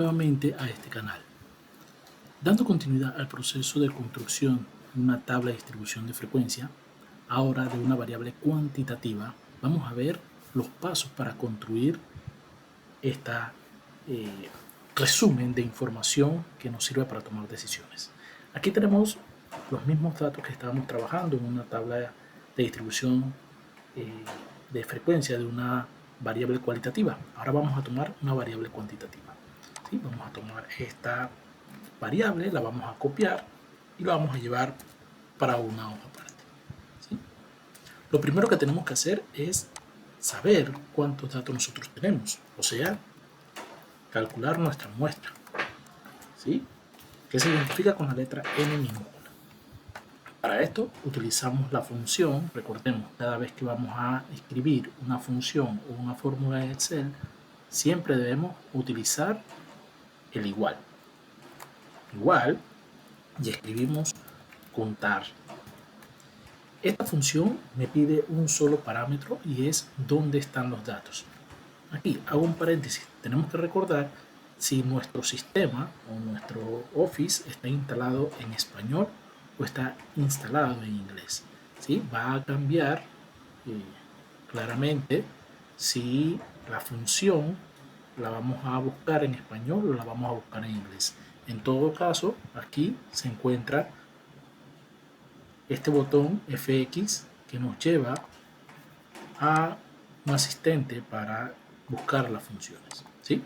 Nuevamente a este canal. Dando continuidad al proceso de construcción de una tabla de distribución de frecuencia, ahora de una variable cuantitativa, vamos a ver los pasos para construir esta resumen de información que nos sirve para tomar decisiones. Aquí tenemos los mismos datos que estábamos trabajando en una tabla de distribución de frecuencia de una variable cualitativa. Ahora vamos a tomar una variable cuantitativa. ¿Sí? Vamos a tomar esta variable, la vamos a copiar y la vamos a llevar para una hoja aparte. ¿Sí? Lo primero que tenemos que hacer es saber cuántos datos nosotros tenemos, o sea, calcular nuestra muestra, ¿sí? Que se identifica con la letra n minúscula. Para esto utilizamos la función, recordemos, cada vez que vamos a escribir una función o una fórmula en Excel, siempre debemos utilizar el igual. Igual, y escribimos contar. Esta función me pide un solo parámetro y es dónde están los datos. Aquí hago un paréntesis. Tenemos que recordar si nuestro sistema o nuestro Office está instalado en español o está instalado en inglés. ¿Sí? Va a cambiar claramente si la función la vamos a buscar en español o la vamos a buscar en inglés. En todo caso, aquí se encuentra este botón FX que nos lleva a un asistente para buscar las funciones, ¿sí?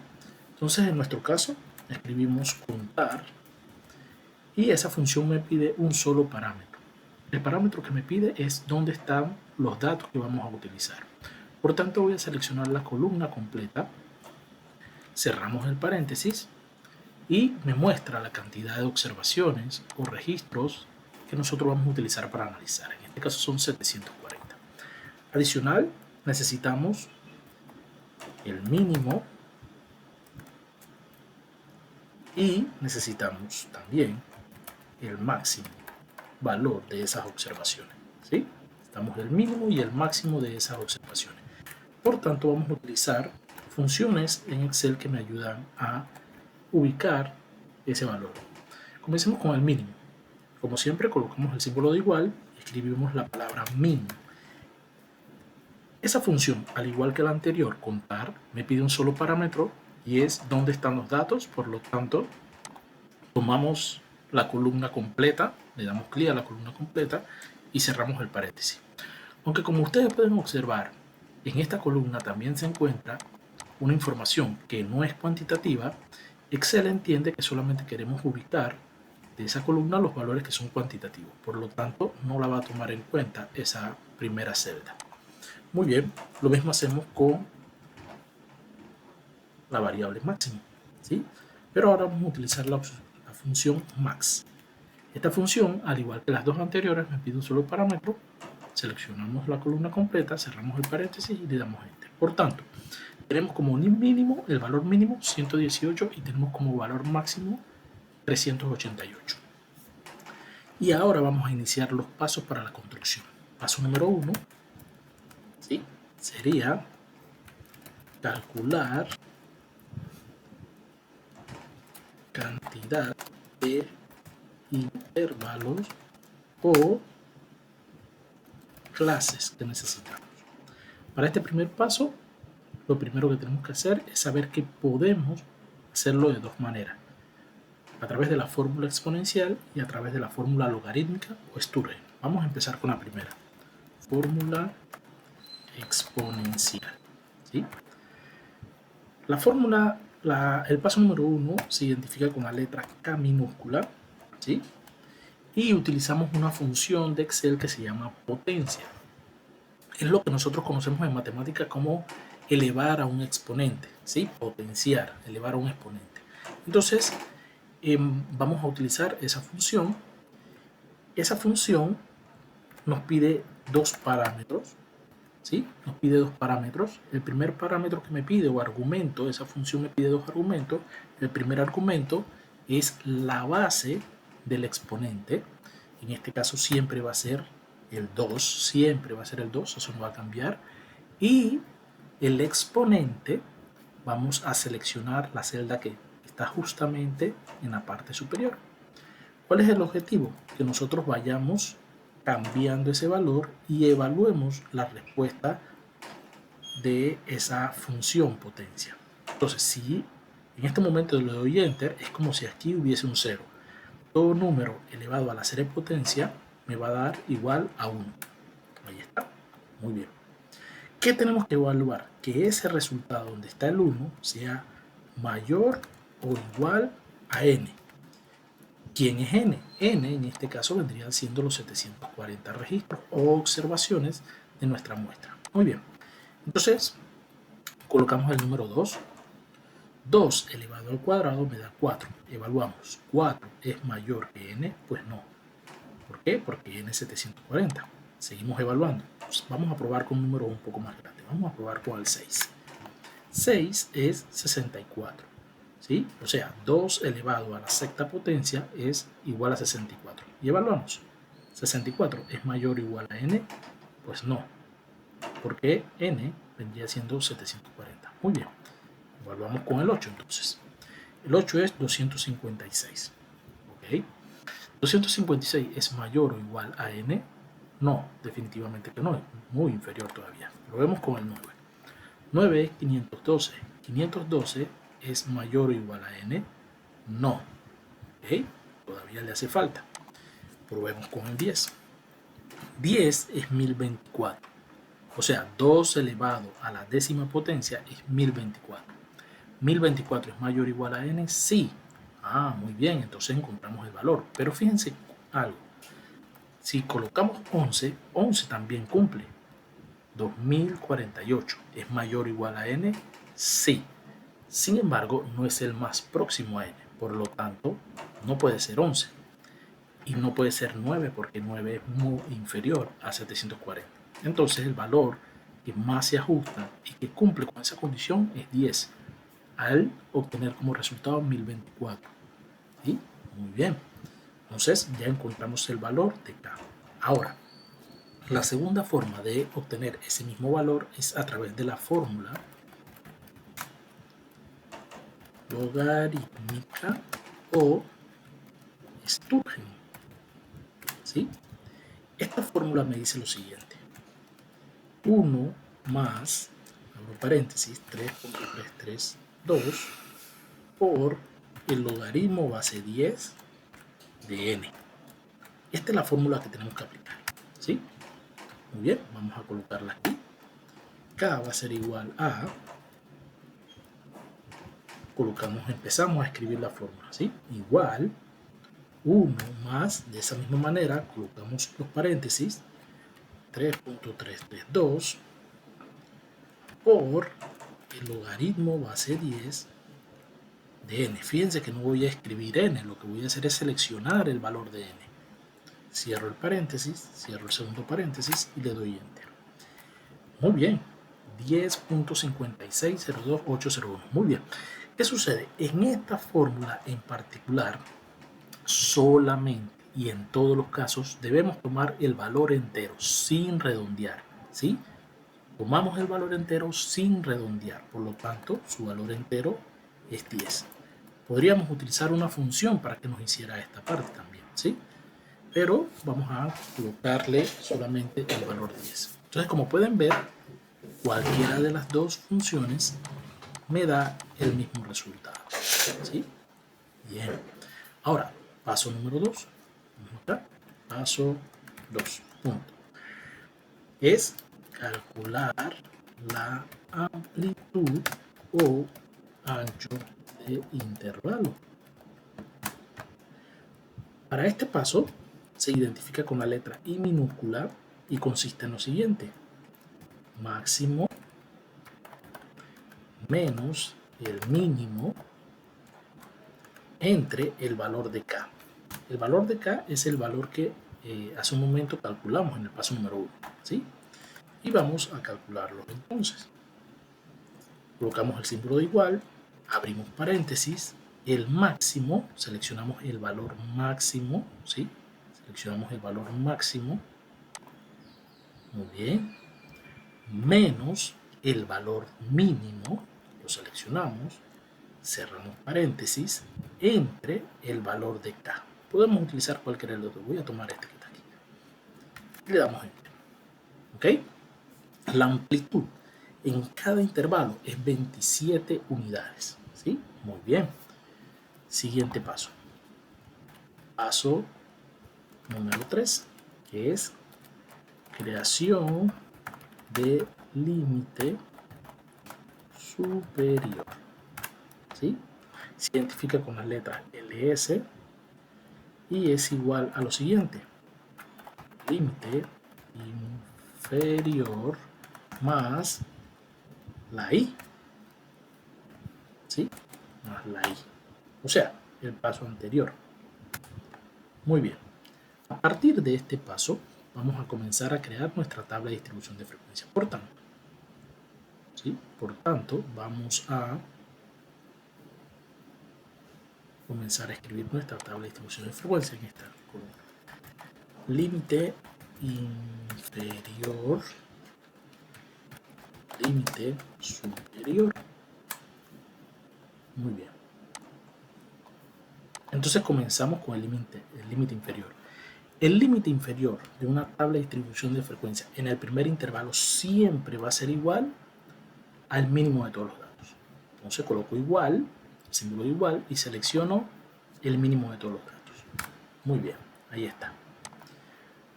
Entonces, en nuestro caso, escribimos contar y esa función me pide un solo parámetro. El parámetro que me pide es dónde están los datos que vamos a utilizar. Por tanto, voy a seleccionar la columna completa, cerramos el paréntesis y me muestra la cantidad de observaciones o registros que nosotros vamos a utilizar para analizar. En este caso son 740. Adicional, necesitamos el mínimo y necesitamos también el máximo valor de esas observaciones, ¿sí? Necesitamos el mínimo y el máximo de esas observaciones. Por tanto, vamos a utilizar funciones en Excel que me ayudan a ubicar ese valor. Comencemos con el mínimo. Como siempre, colocamos el símbolo de igual y escribimos la palabra min. Esa función, al igual que la anterior, contar, me pide un solo parámetro y es dónde están los datos. Por lo tanto, tomamos la columna completa, le damos clic a la columna completa y cerramos el paréntesis. Aunque como ustedes pueden observar, en esta columna también se encuentra una información que no es cuantitativa. Excel entiende que solamente queremos ubicar de esa columna los valores que son cuantitativos. Por lo tanto, no la va a tomar en cuenta esa primera celda. Muy bien, lo mismo hacemos con la variable máximo, ¿sí? Pero ahora vamos a utilizar la función max. Esta función, al igual que las dos anteriores, me pide un solo parámetro. Seleccionamos la columna completa, cerramos el paréntesis y le damos enter. Por tanto, tenemos como mínimo, el valor mínimo 118 y tenemos como valor máximo 388. Y ahora vamos a iniciar los pasos para la construcción. Paso número 1, ¿sí? Sería calcular cantidad de intervalos o clases que necesitamos. Para este primer paso, lo primero que tenemos que hacer es saber que podemos hacerlo de dos maneras: a través de la fórmula exponencial y a través de la fórmula logarítmica o Sturgeon. Vamos a empezar con la primera, fórmula exponencial, ¿sí? La fórmula, el paso número 1 se identifica con la letra K minúscula, ¿sí? Y utilizamos una función de Excel que se llama potencia. Es lo que nosotros conocemos en matemática como elevar a un exponente, ¿sí? Potenciar, elevar a un exponente. Entonces, vamos a utilizar esa función. Esa función nos pide dos parámetros, ¿sí? Nos pide dos parámetros. El primer parámetro que me pide o argumento, esa función me pide dos argumentos. El primer argumento es la base del exponente. En este caso siempre va a ser el 2, siempre va a ser el 2, eso no va a cambiar. Y el exponente, vamos a seleccionar la celda que está justamente en la parte superior. ¿Cuál es el objetivo? Que nosotros vayamos cambiando ese valor y evaluemos la respuesta de esa función potencia. Entonces, si en este momento le doy enter, es como si aquí hubiese un 0. Todo número elevado a la serie potencia me va a dar igual a 1. Ahí está. Muy bien. ¿Qué tenemos que evaluar? Que ese resultado donde está el 1 sea mayor o igual a n. ¿Quién es n? N en este caso vendrían siendo los 740 registros o observaciones de nuestra muestra. Muy bien. Entonces, colocamos el número 2. 2 elevado al cuadrado me da 4. Evaluamos. 4 es mayor que n. Pues no. ¿Por qué? Porque n es 740. Seguimos evaluando. Pues vamos a probar con un número un poco más grande. Vamos a probar con el 6. 6 es 64. ¿Sí? O sea, 2 elevado a la sexta potencia es igual a 64. Y evaluamos. 64 es mayor o igual a n. Pues no. Porque n vendría siendo 740. Muy bien. Evaluamos con el 8 entonces. El 8 es 256. ¿Ok? 256 es mayor o igual a n. No, definitivamente que no. Es muy inferior todavía. Lo vemos con el 9. 9 es 512. 512 es mayor o igual a n. No. ¿Ok? Todavía le hace falta. Probemos con el 10. 10 es 1024. O sea, 2 elevado a la décima potencia es 1024. 1024 es mayor o igual a n. Sí. Ah, muy bien. Entonces encontramos el valor. Pero fíjense algo. Si colocamos 11, 11 también cumple. 2048 es mayor o igual a n. Sí. Sin embargo, no es el más próximo a n. Por lo tanto, no puede ser 11. Y no puede ser 9 porque 9 es muy inferior a 740. Entonces el valor que más se ajusta y que cumple con esa condición es 10. Al obtener como resultado 1024. ¿Sí? Muy bien. Entonces ya encontramos el valor de K. Ahora, la segunda forma de obtener ese mismo valor es a través de la fórmula logarítmica o Sturgeon. ¿Sí? Esta fórmula me dice lo siguiente. 1 más, abro paréntesis, 3.332 por el logaritmo base 10 de n. Esta es la fórmula que tenemos que aplicar. ¿Sí? Muy bien, vamos a colocarla aquí. K va a ser igual a... empezamos a escribir la fórmula. ¿Sí? Igual 1 más, de esa misma manera, colocamos los paréntesis, 3.332 por el logaritmo base 10 de n. Fíjense que no voy a escribir n, lo que voy a hacer es seleccionar el valor de n. Cierro el paréntesis, cierro el segundo paréntesis y le doy enter. Muy bien, 10.5602801. Muy bien. ¿Qué sucede? En esta fórmula en particular, solamente y en todos los casos debemos tomar el valor entero sin redondear. ¿Sí? Tomamos el valor entero sin redondear, por lo tanto su valor entero es 10. Podríamos utilizar una función para que nos hiciera esta parte también, ¿sí? Pero vamos a colocarle solamente el valor 10. Entonces, como pueden ver, cualquiera de las dos funciones me da el mismo resultado, ¿sí? Bien. Ahora, paso número 2. Vamos acá. Paso 2. Punto. Es calcular la amplitud o ancho de intervalo. Para este paso se identifica con la letra I minúscula y consiste en lo siguiente: máximo menos el mínimo entre el valor de K. El valor de K es el valor que hace un momento calculamos en el paso número 1, ¿sí? Y vamos a calcularlo entonces. Colocamos el símbolo de igual, abrimos paréntesis, el máximo, seleccionamos el valor máximo, ¿sí? Seleccionamos el valor máximo, muy bien, menos el valor mínimo, lo seleccionamos, cerramos paréntesis, entre el valor de K. Podemos utilizar cualquiera de los dos. Voy a tomar este que está aquí. Y le damos Enter. ¿Ok? La amplitud en cada intervalo es 27 unidades. ¿Sí? Muy bien. Siguiente paso. Paso número 3, que es creación de límite superior. ¿Sí? Se identifica con las letras LS y es igual a lo siguiente: límite inferior más la I, ¿sí? Más la I, o sea, el paso anterior. Muy bien. A partir de este paso vamos a comenzar a crear nuestra tabla de distribución de frecuencia. Por tanto, vamos a comenzar a escribir nuestra tabla de distribución de frecuencia en esta columna. Límite inferior, límite superior. Muy bien. Entonces comenzamos con el límite inferior. El límite inferior de una tabla de distribución de frecuencia en el primer intervalo siempre va a ser igual al mínimo de todos los datos. Entonces coloco igual, símbolo igual, y selecciono el mínimo de todos los datos. Muy bien, ahí está.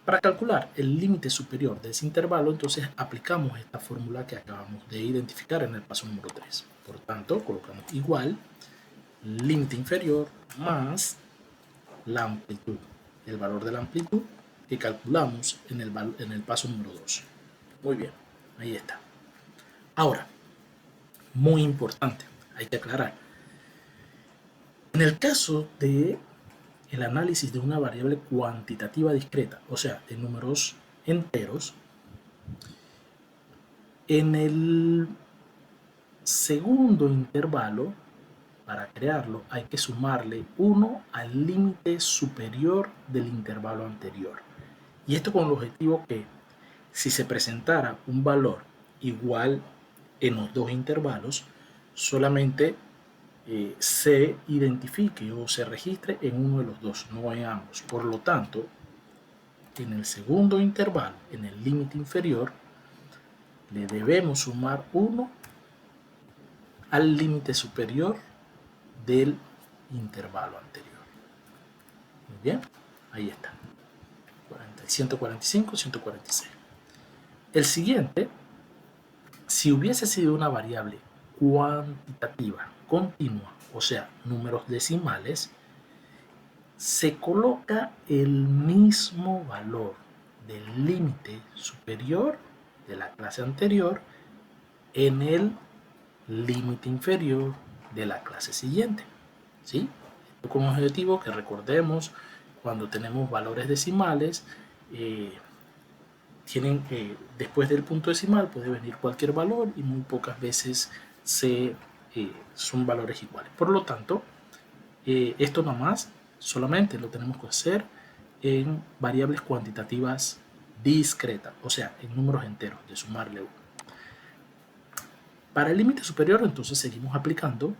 Para calcular el límite superior de ese intervalo, entonces aplicamos esta fórmula que acabamos de identificar en el paso número 3. Por tanto, colocamos igual, límite inferior más la amplitud, el valor de la amplitud que calculamos en el paso número 2. Muy bien, ahí está. Ahora, muy importante, hay que aclarar. En el caso de el análisis de una variable cuantitativa discreta, o sea, de números enteros, en el segundo intervalo, para crearlo, hay que sumarle 1 al límite superior del intervalo anterior. Y esto con el objetivo que si se presentara un valor igual en los dos intervalos, solamente se identifique o se registre en uno de los dos, no en ambos. Por lo tanto, en el segundo intervalo, en el límite inferior, le debemos sumar 1 al límite superior del intervalo anterior. Muy bien, ahí está. 145, 146. El siguiente, si hubiese sido una variable cuantitativa continua, o sea, números decimales, se coloca el mismo valor del límite superior de la clase anterior en el límite inferior de la clase siguiente. ¿Sí? Esto con objetivo que recordemos, cuando tenemos valores decimales, después del punto decimal puede venir cualquier valor y muy pocas veces son valores iguales. Por lo tanto, esto nomás solamente lo tenemos que hacer en variables cuantitativas discretas, o sea, en números enteros, de sumarle 1. Para el límite superior, entonces seguimos aplicando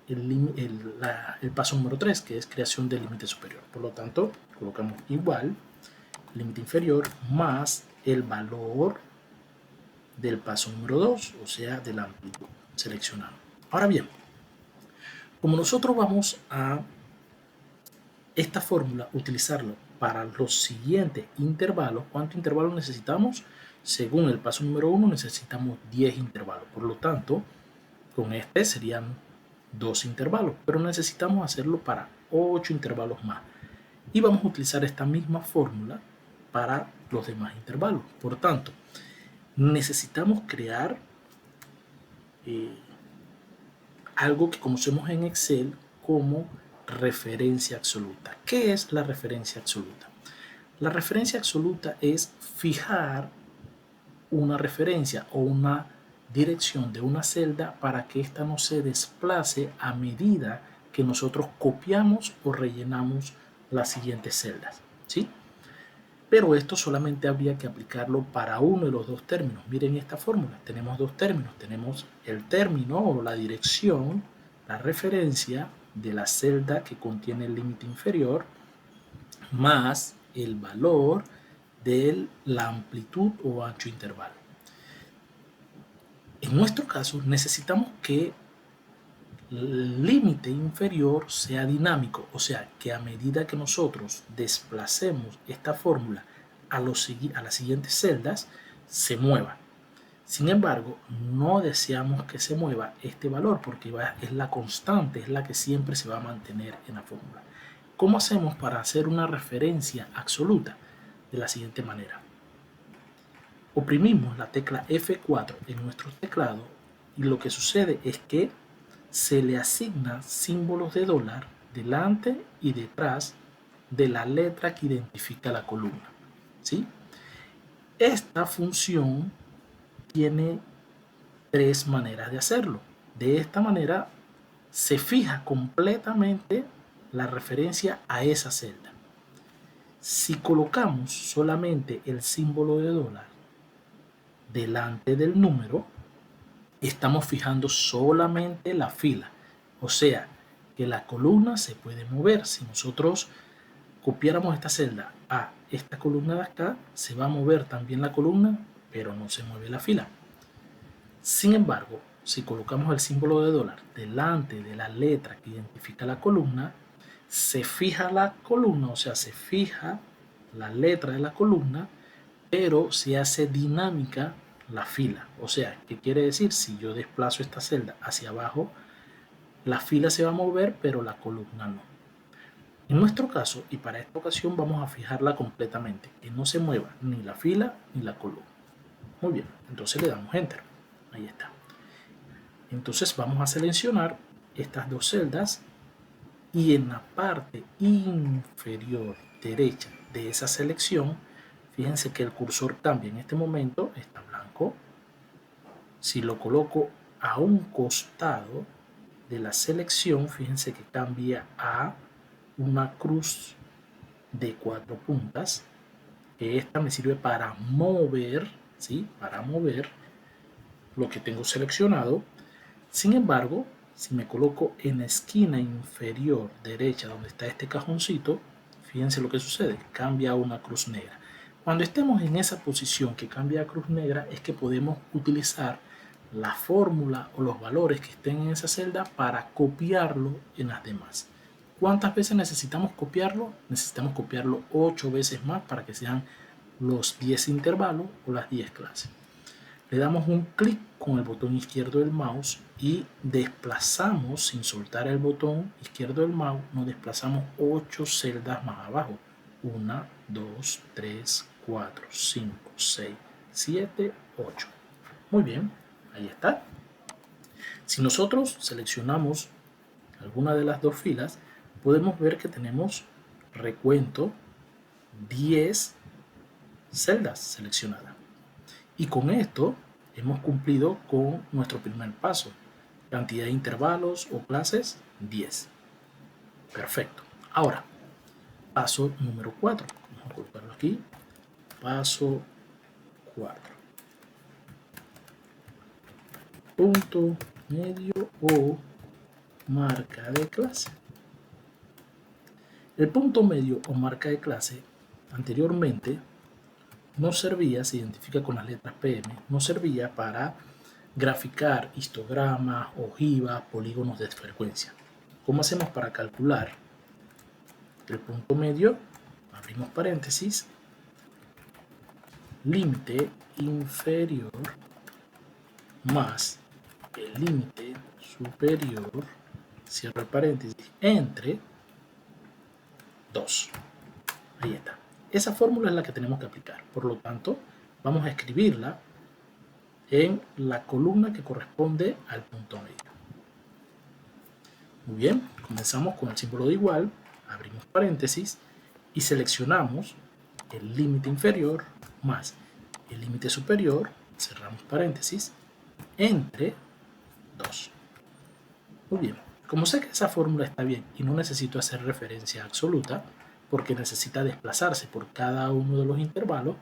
el paso número 3, que es creación del límite superior. Por lo tanto, colocamos igual, límite inferior, más el valor del paso número 2, o sea, de la amplitud. Seleccionamos. Ahora bien, como nosotros vamos a esta fórmula utilizarlo para los siguientes intervalos, ¿cuántos intervalos necesitamos? Según el paso número 1 necesitamos 10 intervalos. Por lo tanto, con este serían 2 intervalos, pero necesitamos hacerlo para 8 intervalos más. Y vamos a utilizar esta misma fórmula para los demás intervalos. Por tanto, necesitamos crear algo que conocemos en Excel como referencia absoluta. ¿Qué es la referencia absoluta? La referencia absoluta es fijar una referencia o una dirección de una celda para que ésta no se desplace a medida que nosotros copiamos o rellenamos las siguientes celdas, ¿sí? Pero esto solamente habría que aplicarlo para uno de los dos términos. Miren esta fórmula, tenemos dos términos. Tenemos el término o la dirección la referencia de la celda que contiene el límite inferior más el valor de la amplitud o ancho intervalo. En nuestro caso necesitamos que el límite inferior sea dinámico, o sea que a medida que nosotros desplacemos esta fórmula a las siguientes celdas, se mueva. Sin embargo, no deseamos que se mueva este valor porque es la constante, es la que siempre se va a mantener en la fórmula. ¿Cómo hacemos para hacer una referencia absoluta? De la siguiente manera. Oprimimos la tecla F4 en nuestro teclado y lo que sucede es que se le asigna símbolos de dólar delante y detrás de la letra que identifica la columna, ¿sí? Esta función tiene tres maneras de hacerlo. De esta manera se fija completamente la referencia a esa celda. Si colocamos solamente el símbolo de dólar delante del número, estamos fijando solamente la fila. O sea, que la columna se puede mover. Si nosotros copiáramos esta celda a esta columna de acá, se va a mover también la columna, pero no se mueve la fila. Sin embargo, si colocamos el símbolo de dólar delante de la letra que identifica la columna, se fija la columna, o sea, se fija la letra de la columna, pero se hace dinámica la fila. O sea, ¿qué quiere decir? Si yo desplazo esta celda hacia abajo, la fila se va a mover, pero la columna no. En nuestro caso, y para esta ocasión, vamos a fijarla completamente, que no se mueva ni la fila ni la columna. Muy bien, entonces le damos Enter. Ahí está. Entonces vamos a seleccionar estas dos celdas y en la parte inferior derecha de esa selección, fíjense que el cursor cambia. En este momento está blanco. Si lo coloco a un costado de la selección, fíjense que cambia a una cruz de 4 puntas. Que esta me sirve para mover, ¿sí? Para mover lo que tengo seleccionado. Sin embargo, si me coloco en la esquina inferior derecha donde está este cajoncito, fíjense lo que sucede, cambia a una cruz negra. Cuando estemos en esa posición que cambia a cruz negra es que podemos utilizar la fórmula o los valores que estén en esa celda para copiarlo en las demás. ¿Cuántas veces necesitamos copiarlo? Necesitamos copiarlo 8 veces más para que sean los 10 intervalos o las 10 clases. Le damos un clic con el botón izquierdo del mouse y desplazamos sin soltar el botón izquierdo del mouse, nos desplazamos 8 celdas más abajo. 1, 2, 3, 4, 5, 6, 7, 8. Muy bien, ahí está. Si nosotros seleccionamos alguna de las dos filas, podemos ver que tenemos recuento 10 celdas seleccionadas. Y con esto hemos cumplido con nuestro primer paso. Cantidad de intervalos o clases, 10. Perfecto. Ahora, paso número 4. Vamos a colocarlo aquí. Paso 4. Punto medio o marca de clase. El punto medio o marca de clase anteriormente nos servía, se identifica con las letras PM, nos servía para graficar histogramas, ojivas, polígonos de frecuencia. ¿Cómo hacemos para calcular el punto medio? Abrimos paréntesis, límite inferior más el límite superior, cierro el paréntesis, entre 2. Ahí está. Esa fórmula es la que tenemos que aplicar. Por lo tanto, vamos a escribirla en la columna que corresponde al punto medio. Muy bien, comenzamos con el símbolo de igual, abrimos paréntesis y seleccionamos el límite inferior más el límite superior, cerramos paréntesis, entre 2. Muy bien, como sé que esa fórmula está bien y no necesito hacer referencia absoluta, porque necesita desplazarse por cada uno de los intervalos,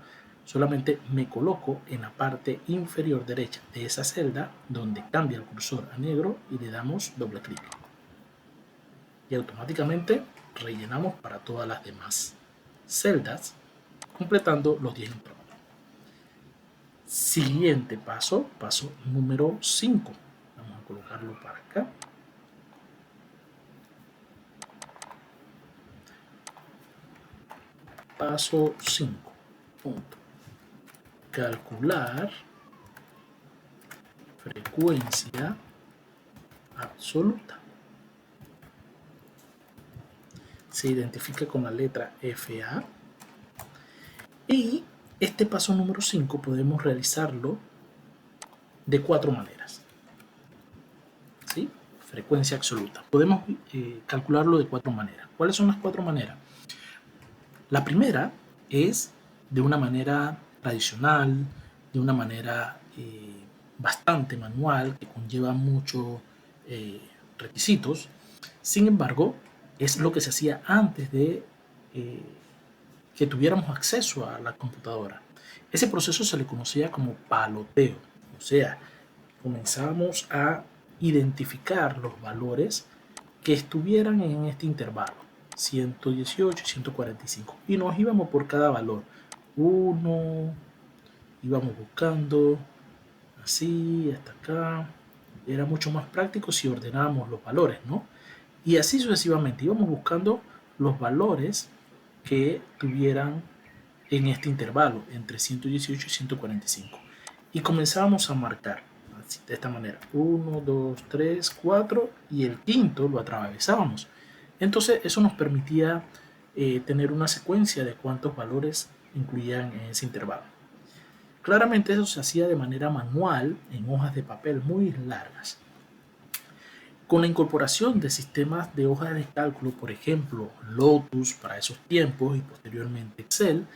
Solamente me coloco en la parte inferior derecha de esa celda donde cambia el cursor a negro y le damos doble clic. Y automáticamente rellenamos para todas las demás celdas, completando los 10 intervalos. Siguiente paso, paso número 5. Vamos a colocarlo para acá. Paso 5. Punto. Calcular frecuencia absoluta. Se identifica con la letra FA. Y este paso número 5 podemos realizarlo de 4 maneras. ¿Sí? Frecuencia absoluta. Podemos calcularlo de 4 maneras. ¿Cuáles son las 4 maneras? La primera es de una manera tradicional, de una manera bastante manual, que conlleva muchos requisitos. Sin embargo, es lo que se hacía antes de que tuviéramos acceso a la computadora. Ese proceso se le conocía como paloteo, o sea, comenzábamos a identificar los valores que estuvieran en este intervalo, 118 y 145, y nos íbamos por cada valor. Uno, íbamos buscando así hasta acá. Era mucho más práctico si ordenábamos los valores, ¿no? Y así sucesivamente íbamos buscando los valores que tuvieran en este intervalo entre 118 y 145 y comenzábamos a marcar así, de esta manera: 1, 2, 3, 4 y el quinto lo atravesábamos. Entonces eso nos permitía tener una secuencia de cuántos valores incluían en ese intervalo. Claramente eso se hacía de manera manual en hojas de papel muy largas. Con la incorporación de sistemas de hojas de cálculo, por ejemplo, Lotus para esos tiempos y posteriormente Excel,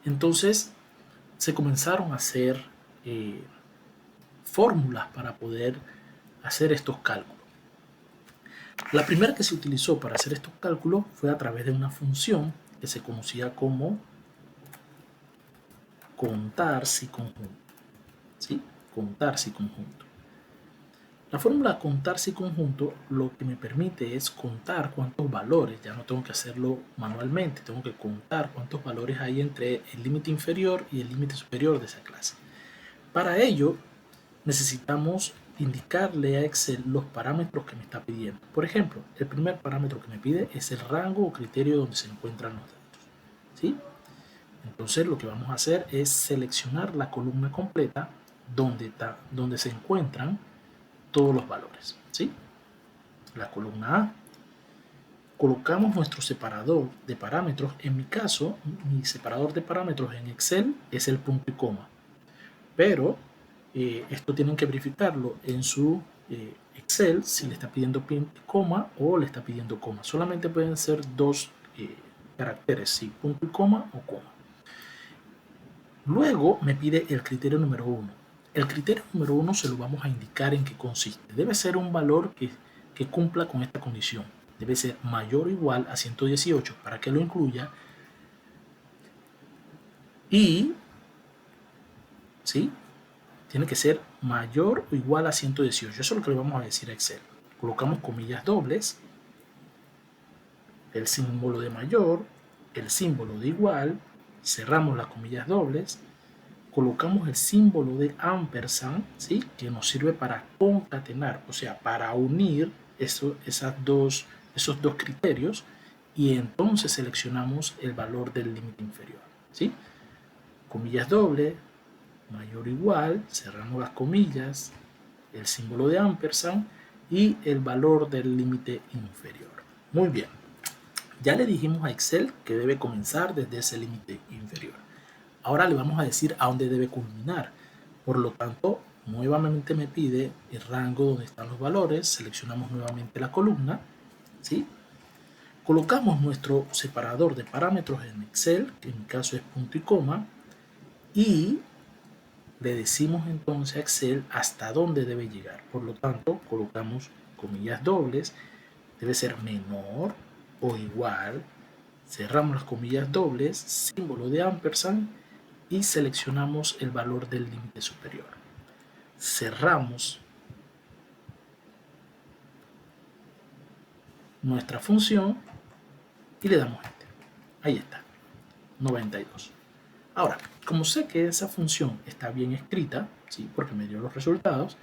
entonces se comenzaron a hacer fórmulas para poder hacer estos cálculos. La primera que se utilizó para hacer estos cálculos fue a través de una función que se conocía como contar si conjunto. ¿Sí? Contar si conjunto. La fórmula contar si conjunto lo que me permite es contar cuántos valores, ya no tengo que hacerlo manualmente, tengo que contar cuántos valores hay entre el límite inferior y el límite superior de esa clase. Para ello necesitamos indicarle a Excel los parámetros que me está pidiendo. Por ejemplo, el primer parámetro que me pide es el rango o criterio donde se encuentran los datos. ¿Sí? Entonces lo que vamos a hacer es seleccionar la columna completa donde se encuentran todos los valores. ¿Sí? La columna A. Colocamos nuestro separador de parámetros. En mi caso, mi separador de parámetros en Excel es el punto y coma. Pero esto tienen que verificarlo en su Excel si le está pidiendo punto y coma o le está pidiendo coma. Solamente pueden ser dos caracteres, sí, punto y coma o coma. Luego me pide el criterio número 1. El criterio número 1 se lo vamos a indicar en qué consiste. Debe ser un valor que cumpla con esta condición. Debe ser mayor o igual a 118 para que lo incluya. Y, ¿sí? Tiene que ser mayor o igual a 118. Eso es lo que le vamos a decir a Excel. Colocamos comillas dobles, el símbolo de mayor, el símbolo de igual, cerramos las comillas dobles, colocamos el símbolo de ampersand, ¿sí? Que nos sirve para concatenar, o sea, para unir esos dos criterios, y entonces seleccionamos el valor del límite inferior, ¿sí? Comillas dobles, mayor o igual, cerramos las comillas, el símbolo de ampersand y el valor del límite inferior. Muy bien, ya le dijimos a Excel que debe comenzar desde ese límite inferior. Ahora le vamos a decir a dónde debe culminar. Por lo tanto, nuevamente me pide el rango donde están los valores, seleccionamos nuevamente la columna, ¿sí? Colocamos nuestro separador de parámetros en Excel, que en mi caso es punto y coma, y le decimos entonces a Excel hasta dónde debe llegar. Por lo tanto, colocamos comillas dobles, debe ser menor o igual, cerramos las comillas dobles, símbolo de ampersand y seleccionamos el valor del límite superior. Cerramos nuestra función y le damos Enter. Ahí está, 92. Ahora, como sé que esa función está bien escrita, ¿sí? Porque me dio los resultados,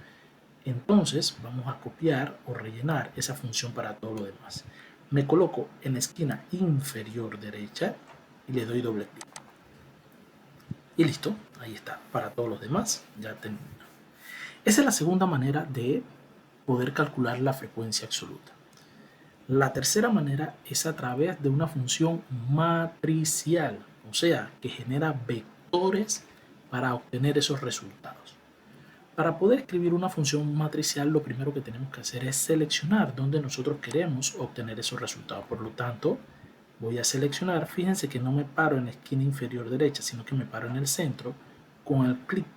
entonces vamos a copiar o rellenar esa función para todo lo demás. Me coloco en la esquina inferior derecha y le doy doble clic. Y listo, ahí está. Para todos los demás ya termino. Esa es la segunda manera de poder calcular la frecuencia absoluta. La tercera manera es a través de una función matricial, o sea, que genera vectores para obtener esos resultados. Para poder escribir una función matricial, lo primero que tenemos que hacer es seleccionar dónde nosotros queremos obtener esos resultados. Por lo tanto, voy a seleccionar, fíjense que no me paro en la esquina inferior derecha, sino que me paro en el centro con el clic.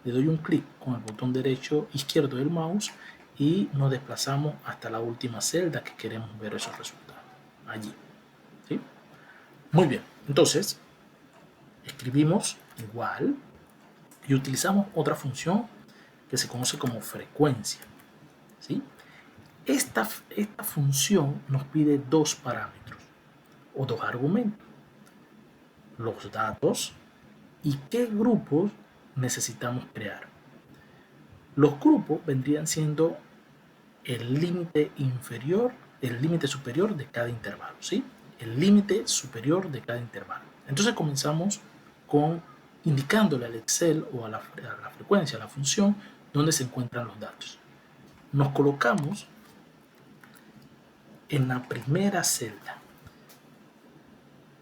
Le doy un clic con el botón derecho izquierdo del mouse y nos desplazamos hasta la última celda que queremos ver esos resultados. Allí. ¿Sí? Muy bien. Entonces, escribimos igual y utilizamos otra función que se conoce como frecuencia. ¿Sí? Esta función nos pide dos parámetros o dos argumentos. Los datos y qué grupos necesitamos crear. Los grupos vendrían siendo el límite inferior, el límite superior de cada intervalo, ¿sí? El límite superior de cada intervalo. Entonces comenzamos con indicándole al Excel o a la frecuencia, a la función, donde se encuentran los datos. Nos colocamos en la primera celda.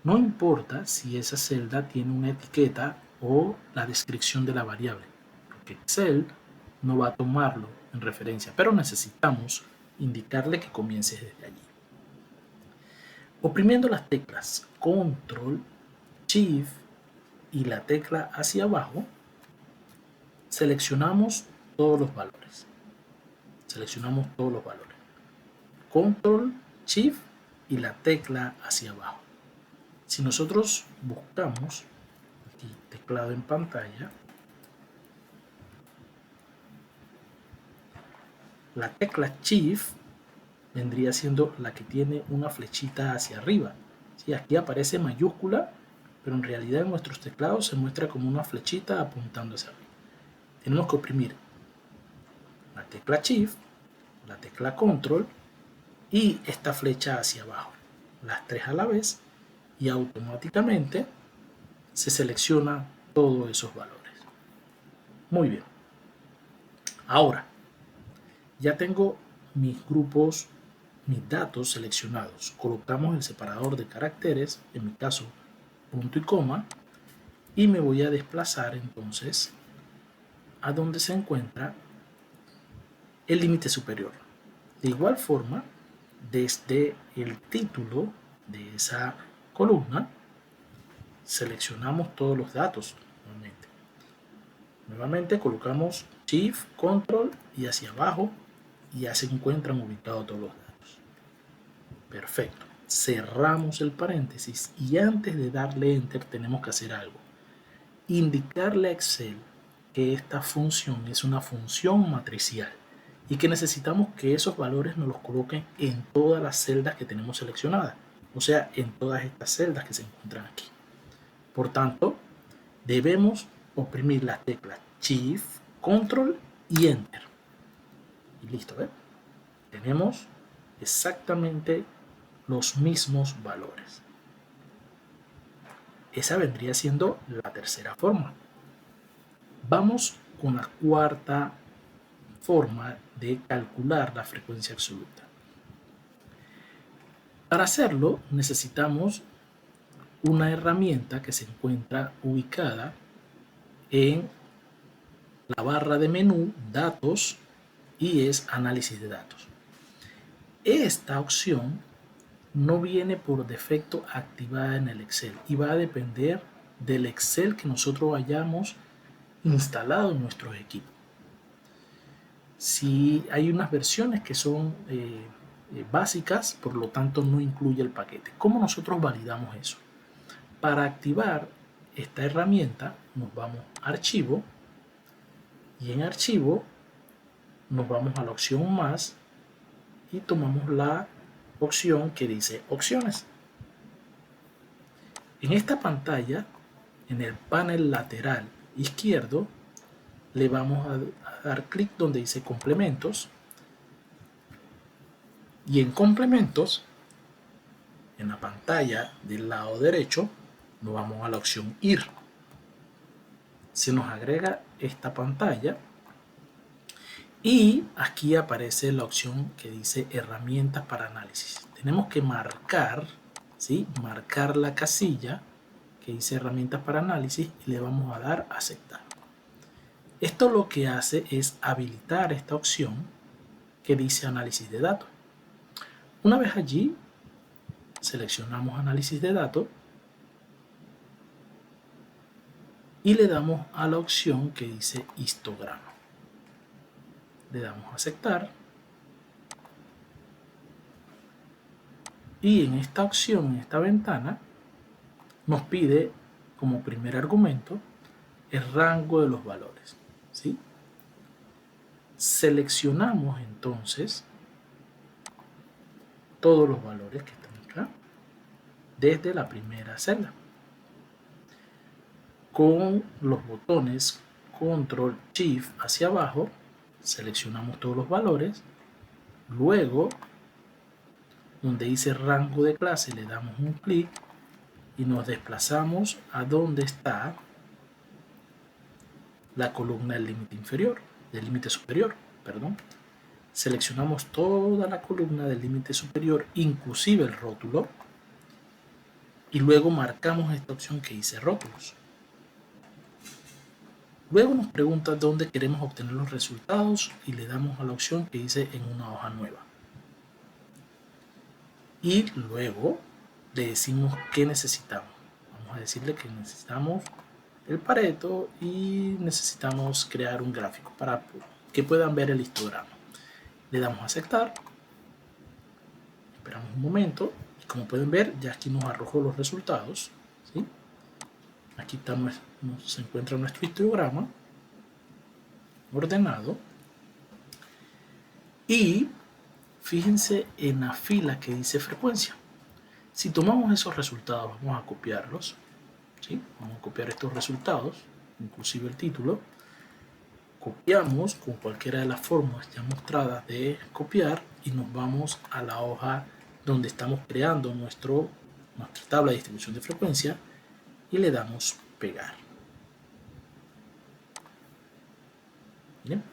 No importa si esa celda tiene una etiqueta o la descripción de la variable, porque Excel no va a tomarlo en referencia, pero necesitamos indicarle que comience desde allí. Oprimiendo las teclas Control, Shift y la tecla hacia abajo, seleccionamos todos los valores. Seleccionamos todos los valores. Control, Shift y la tecla hacia abajo. Si nosotros buscamos aquí teclado en pantalla, la tecla Shift vendría siendo la que tiene una flechita hacia arriba. ¿Sí? Aquí aparece mayúscula, pero en realidad en nuestros teclados se muestra como una flechita apuntando hacia arriba. Tenemos que oprimir la tecla Shift, la tecla Control y esta flecha hacia abajo. Las tres a la vez y automáticamente se selecciona todos esos valores. Muy bien. Ahora, ya tengo mis grupos, mis datos seleccionados. Colocamos el separador de caracteres, en mi caso punto y coma, y me voy a desplazar entonces a donde se encuentra el límite superior. De igual forma, desde el título de esa columna, seleccionamos todos los datos nuevamente. Nuevamente colocamos Shift, Control y hacia abajo y ya se encuentran ubicados todos los datos. Perfecto. Cerramos el paréntesis y antes de darle Enter tenemos que hacer algo. Indicarle a Excel que esta función es una función matricial y que necesitamos que esos valores nos los coloquen en todas las celdas que tenemos seleccionadas, o sea, en todas estas celdas que se encuentran aquí. Por tanto, debemos oprimir las teclas Shift, Control y Enter. Y listo, ¿ven? Tenemos exactamente los mismos valores. Esa vendría siendo la tercera forma. Vamos con la cuarta forma de calcular la frecuencia absoluta. Para hacerlo necesitamos una herramienta que se encuentra ubicada en la barra de menú, datos, y es análisis de datos. Esta opción no viene por defecto activada en el Excel y va a depender del Excel que nosotros hayamos instalado en nuestros equipos. Si hay unas versiones que son básicas, por lo tanto no incluye el paquete. ¿Cómo nosotros validamos eso? Para activar esta herramienta nos vamos a archivo y en archivo nos vamos a la opción más y tomamos la opción que dice opciones. En esta pantalla, en el panel lateral izquierdo, le vamos a dar clic donde dice complementos y en complementos, en la pantalla del lado derecho, nos vamos a la opción ir. Se nos agrega esta pantalla y aquí aparece la opción que dice herramientas para análisis. Tenemos que marcar, ¿sí? Marcar la casilla que dice herramientas para análisis y le vamos a dar a aceptar. Esto lo que hace es habilitar esta opción que dice análisis de datos. Una vez allí, seleccionamos análisis de datos y le damos a la opción que dice histograma. Le damos a aceptar y en esta opción, en esta ventana, nos pide como primer argumento el rango de los valores, ¿sí? Seleccionamos entonces todos los valores que están acá desde la primera celda con los botones Control Shift hacia abajo. Seleccionamos todos los valores, luego donde dice rango de clase le damos un clic y nos desplazamos a donde está la columna del límite inferior, del límite superior, perdón. Seleccionamos toda la columna del límite superior, inclusive el rótulo, y luego marcamos esta opción que dice rótulos. Luego nos pregunta dónde queremos obtener los resultados y le damos a la opción que dice en una hoja nueva. Y luego le decimos qué necesitamos. Vamos a decirle que necesitamos el Pareto y necesitamos crear un gráfico para que puedan ver el histograma. Le damos a aceptar, esperamos un momento y como pueden ver ya aquí nos arrojó los resultados, ¿sí? Aquí se encuentra nuestro histograma ordenado y fíjense en la fila que dice frecuencia. Si tomamos esos resultados, vamos a copiarlos, ¿sí? Vamos a copiar estos resultados, inclusive el título. Copiamos con cualquiera de las formas ya mostradas de copiar y nos vamos a la hoja donde estamos creando nuestra tabla de distribución de frecuencia y le damos pegar. ¿Bien?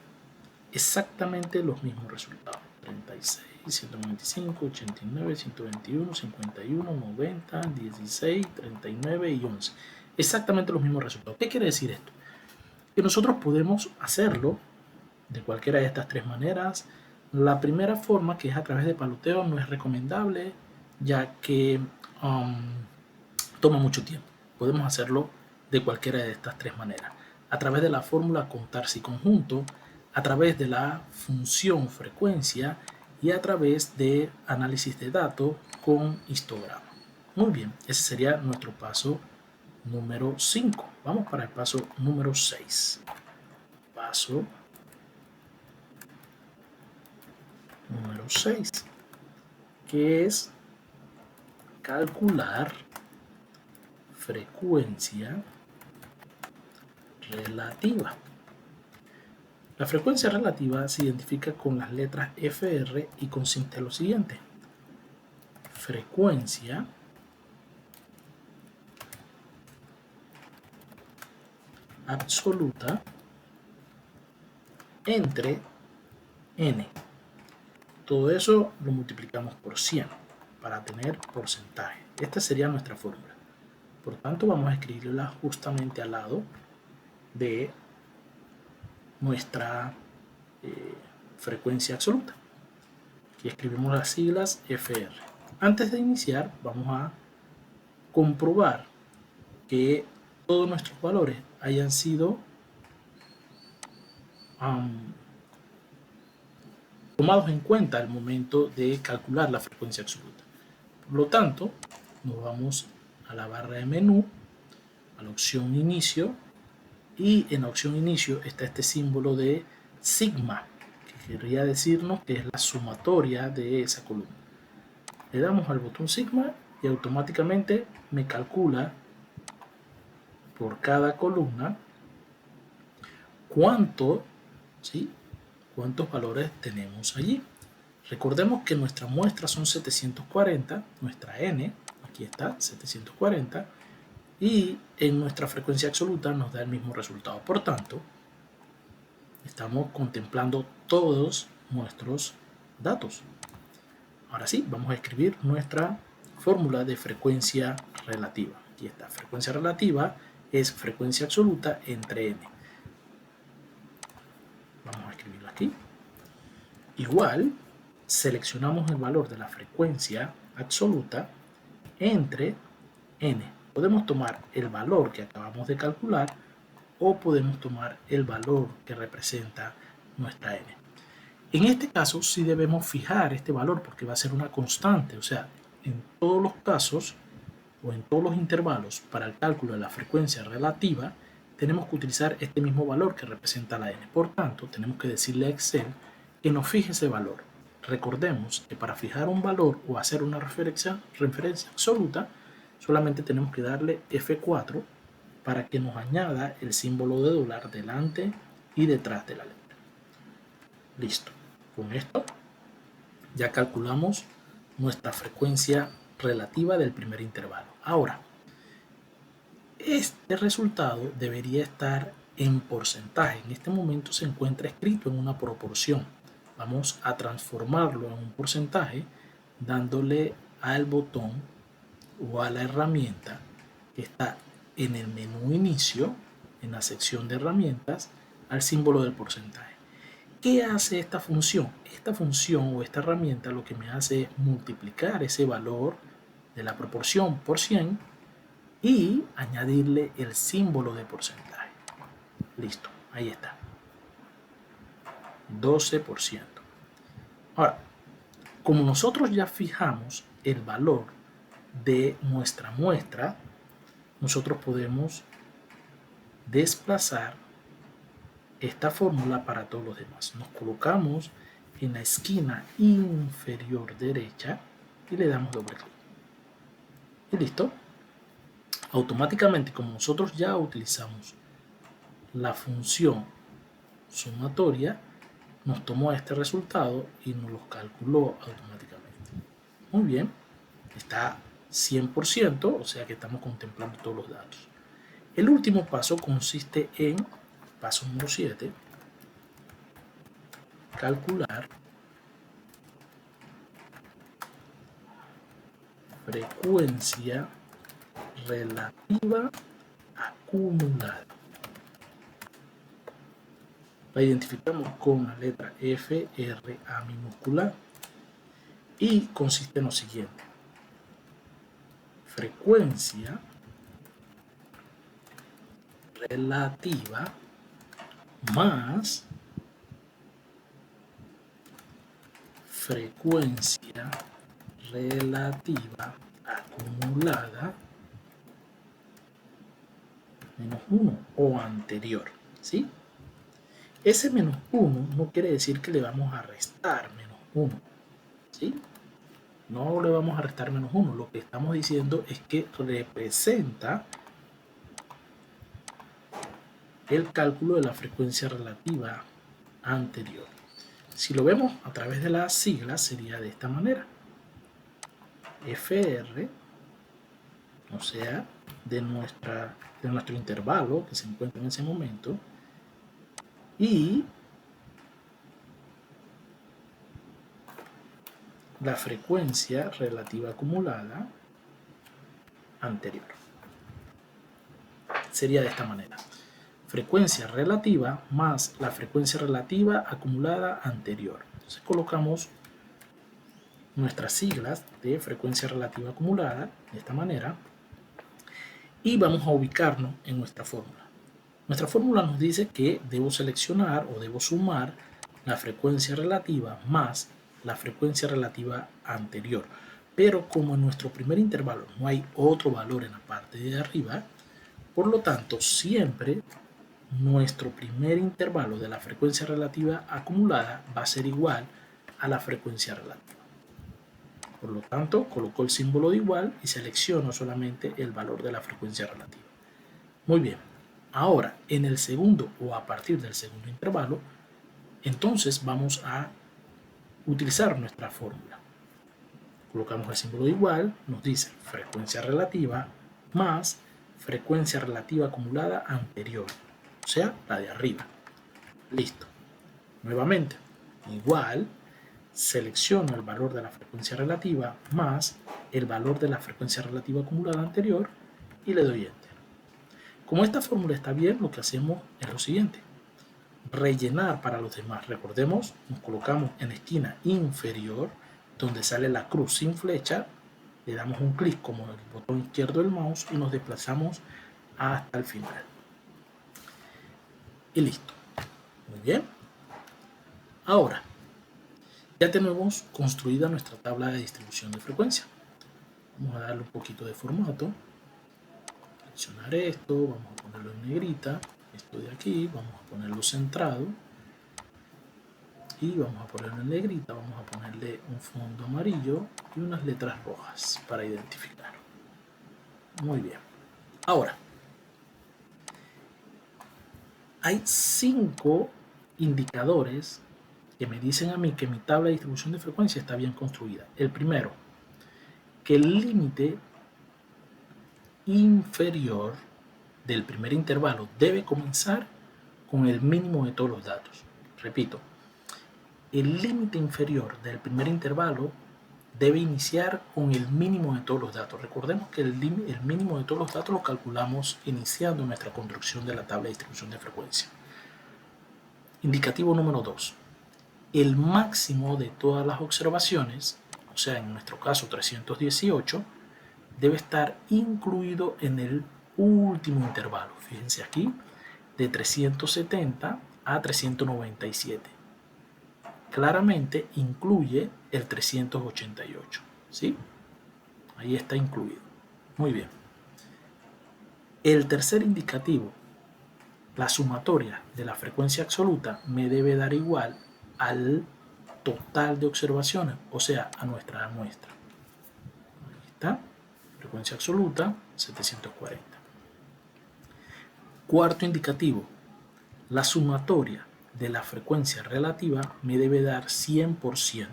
Exactamente los mismos resultados: 36, 195, 89, 121, 51, 90, 16, 39 y 11. Exactamente los mismos resultados. ¿Qué quiere decir esto? Que nosotros podemos hacerlo de cualquiera de estas tres maneras. La primera forma, que es a través de paloteo, no es recomendable ya que toma mucho tiempo. Podemos hacerlo de cualquiera de estas tres maneras: a través de la fórmula contarse y conjunto, a través de la función frecuencia y a través de análisis de datos con histograma. Muy bien, ese sería nuestro paso número 5. Vamos para el paso número 6. Paso número 6, que es calcular frecuencia relativa. La frecuencia relativa se identifica con las letras FR y consiste en lo siguiente: frecuencia absoluta entre n. Todo eso lo multiplicamos por 100 para tener porcentaje. Esta sería nuestra fórmula. Por tanto, vamos a escribirla justamente al lado de nuestra frecuencia absoluta. Aquí escribimos las siglas FR. Antes de iniciar, vamos a comprobar que todos nuestros valores hayan sido tomados en cuenta al momento de calcular la frecuencia absoluta. Por lo tanto, nos vamos a la barra de menú, a la opción inicio, y en la opción inicio está este símbolo de sigma, que querría decirnos que es la sumatoria de esa columna. Le damos al botón sigma y automáticamente me calcula por cada columna cuántos valores tenemos allí. Recordemos que nuestra muestra son 740, nuestra n, aquí está, 740, y en nuestra frecuencia absoluta nos da el mismo resultado. Por tanto, estamos contemplando todos nuestros datos. Ahora sí, vamos a escribir nuestra fórmula de frecuencia relativa. Aquí está, frecuencia relativa es frecuencia absoluta entre n. Vamos a escribirlo aquí. Igual, seleccionamos el valor de la frecuencia absoluta entre n. Podemos tomar el valor que acabamos de calcular o podemos tomar el valor que representa nuestra n. En este caso sí debemos fijar este valor porque va a ser una constante, o sea, en todos los casos o en todos los intervalos para el cálculo de la frecuencia relativa tenemos que utilizar este mismo valor que representa la n. Por tanto, tenemos que decirle a Excel que nos fije ese valor. Recordemos que para fijar un valor o hacer una referencia absoluta, solamente tenemos que darle F4 para que nos añada el símbolo de dólar delante y detrás de la letra. Listo. Con esto ya calculamos nuestra frecuencia relativa del primer intervalo. Ahora, este resultado debería estar en porcentaje. En este momento se encuentra escrito en una proporción. Vamos a transformarlo en un porcentaje dándole al botón o a la herramienta que está en el menú inicio, en la sección de herramientas, al símbolo del porcentaje. ¿Qué hace esta función? Esta función o esta herramienta lo que me hace es multiplicar ese valor de la proporción por 100 y añadirle el símbolo de porcentaje. Listo, ahí está. 12%. Ahora, como nosotros ya fijamos el valor de nuestra muestra, nosotros podemos desplazar esta fórmula para todos los demás. Nos colocamos en la esquina inferior derecha y le damos doble clic. Y listo. Automáticamente, como nosotros ya utilizamos la función sumatoria, nos tomó este resultado y nos lo calculó automáticamente. Muy bien. Está 100%, o sea que estamos contemplando todos los datos. El último paso consiste en, paso número 7, calcular frecuencia relativa acumulada. La identificamos con la letra F, R, A minúscula y consiste en lo siguiente. Frecuencia relativa más frecuencia relativa acumulada menos 1 o anterior, ¿sí? Ese menos 1 no quiere decir que le vamos a restar menos 1, ¿sí? No le vamos a restar menos 1, lo que estamos diciendo es que representa el cálculo de la frecuencia relativa anterior. Si lo vemos a través de las siglas sería de esta manera. FR, o sea, de nuestro intervalo que se encuentra en ese momento, y la frecuencia relativa acumulada anterior. Sería de esta manera. Frecuencia relativa más la frecuencia relativa acumulada anterior. Entonces colocamos nuestras siglas de frecuencia relativa acumulada de esta manera y vamos a ubicarnos en nuestra fórmula. Nuestra fórmula nos dice que debo seleccionar o debo sumar la frecuencia relativa más la frecuencia relativa anterior. Pero como en nuestro primer intervalo no hay otro valor en la parte de arriba, Por lo tanto, siempre nuestro primer intervalo de la frecuencia relativa acumulada va a ser igual a la frecuencia relativa. Por lo tanto, coloco el símbolo de igual y selecciono solamente el valor de la frecuencia relativa. Muy bien, ahora en el segundo o a partir del segundo intervalo, entonces vamos a utilizar nuestra fórmula. Colocamos el símbolo de igual, nos dice frecuencia relativa más frecuencia relativa acumulada anterior, o sea, la de arriba. Listo. Nuevamente, igual, selecciono el valor de la frecuencia relativa más el valor de la frecuencia relativa acumulada anterior y le doy Enter. Como esta fórmula está bien, lo que hacemos es lo siguiente. Rellenar para los demás. Recordemos, nos colocamos en la esquina inferior, donde sale la cruz sin flecha, le damos un clic como el botón izquierdo del mouse y nos desplazamos hasta el final. Y listo. Muy bien. Ahora, ya tenemos construida nuestra tabla de distribución de frecuencia. Vamos a darle un poquito de formato. Seleccionar esto, vamos a ponerlo en negrita. Esto de aquí, vamos a ponerlo centrado. Y vamos a ponerlo en negrita, vamos a ponerle un fondo amarillo y unas letras rojas para identificar. Muy bien. Ahora, hay 5 indicadores que me dicen a mí que mi tabla de distribución de frecuencia está bien construida. El primero, que el límite inferior del primer intervalo debe comenzar con el mínimo de todos los datos. Repito, el límite inferior del primer intervalo debe iniciar con el mínimo de todos los datos. Recordemos que el mínimo de todos los datos lo calculamos iniciando nuestra construcción de la tabla de distribución de frecuencia. Indicativo número 2. El máximo de todas las observaciones, o sea, en nuestro caso 318, debe estar incluido en el último intervalo. Fíjense aquí, de 370 a 397. Claramente incluye el 388, ¿sí? Ahí está incluido. Muy bien. El tercer indicativo, la sumatoria de la frecuencia absoluta, me debe dar igual al total de observaciones, o sea, a nuestra muestra. Ahí está. Frecuencia absoluta, 740. Cuarto indicativo, la sumatoria de la frecuencia relativa me debe dar 100%.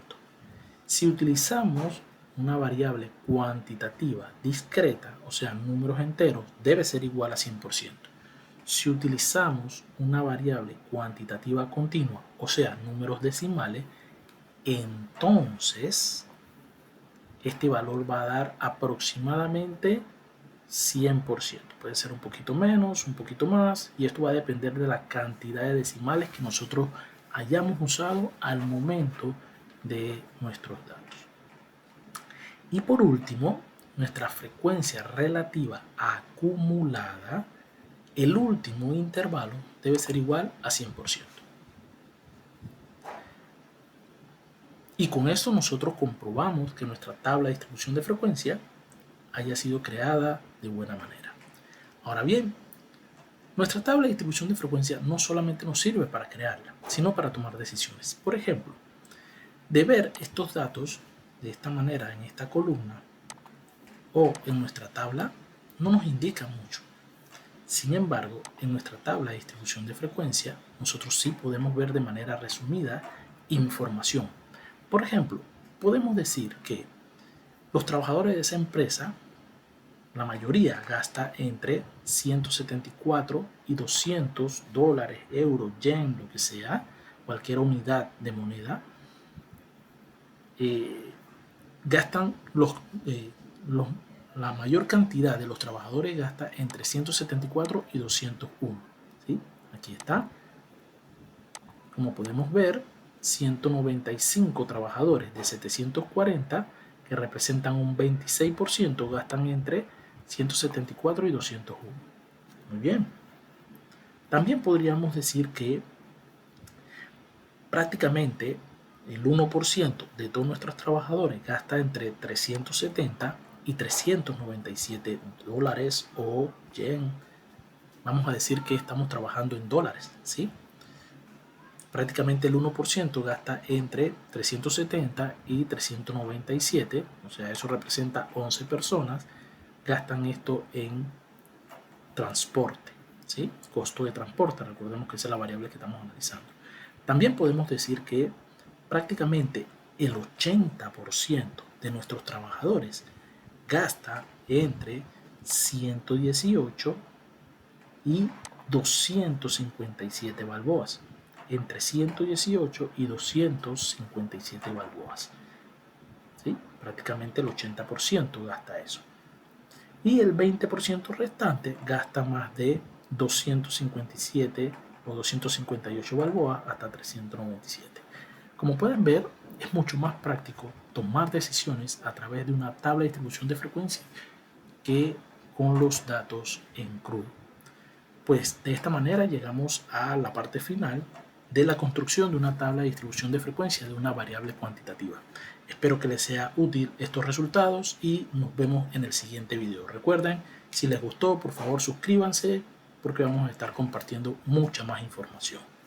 Si utilizamos una variable cuantitativa discreta, o sea, números enteros, debe ser igual a 100%. Si utilizamos una variable cuantitativa continua, o sea, números decimales, entonces este valor va a dar aproximadamente 100%. Puede ser un poquito menos, un poquito más, y esto va a depender de la cantidad de decimales que nosotros hayamos usado al momento de nuestros datos. Y por último, nuestra frecuencia relativa acumulada, el último intervalo debe ser igual a 100%. Y con esto nosotros comprobamos que nuestra tabla de distribución de frecuencia haya sido creada de buena manera. Ahora bien, nuestra tabla de distribución de frecuencia no solamente nos sirve para crearla, sino para tomar decisiones. Por ejemplo, de ver estos datos de esta manera en esta columna o en nuestra tabla no nos indica mucho. Sin embargo, en nuestra tabla de distribución de frecuencia, nosotros sí podemos ver de manera resumida información. Por ejemplo, podemos decir que los trabajadores de esa empresa, la mayoría gasta entre 174 y 200 dólares, euros, yen, lo que sea, cualquier unidad de moneda. Gastan la mayor cantidad de los trabajadores gasta entre 174 y 201. ¿Sí? Aquí está. Como podemos ver, 195 trabajadores de 740, que representan un 26%, gastan entre 174 y 201. Muy bien. También podríamos decir que prácticamente el 1% de todos nuestros trabajadores gasta entre 370 y 397 dólares o yen vamos a decir que estamos trabajando en dólares, ¿sí? Prácticamente el 1% gasta entre 370 y 397, o sea, eso representa 11 personas, gastan esto en transporte, ¿sí? Costo de transporte, recordemos que esa es la variable que estamos analizando. También podemos decir que prácticamente el 80% de nuestros trabajadores gasta entre 118 y 257 balboas. Entre 118 y 257 balboas. ¿Sí? Prácticamente el 80% gasta eso. Y el 20% restante gasta más de 257 o 258 balboas hasta 397. Como pueden ver, es mucho más práctico tomar decisiones a través de una tabla de distribución de frecuencia que con los datos en crudo. Pues de esta manera llegamos a la parte final de la construcción de una tabla de distribución de frecuencia de una variable cuantitativa. Espero que les sea útil estos resultados y nos vemos en el siguiente video. Recuerden, si les gustó, por favor suscríbanse porque vamos a estar compartiendo mucha más información.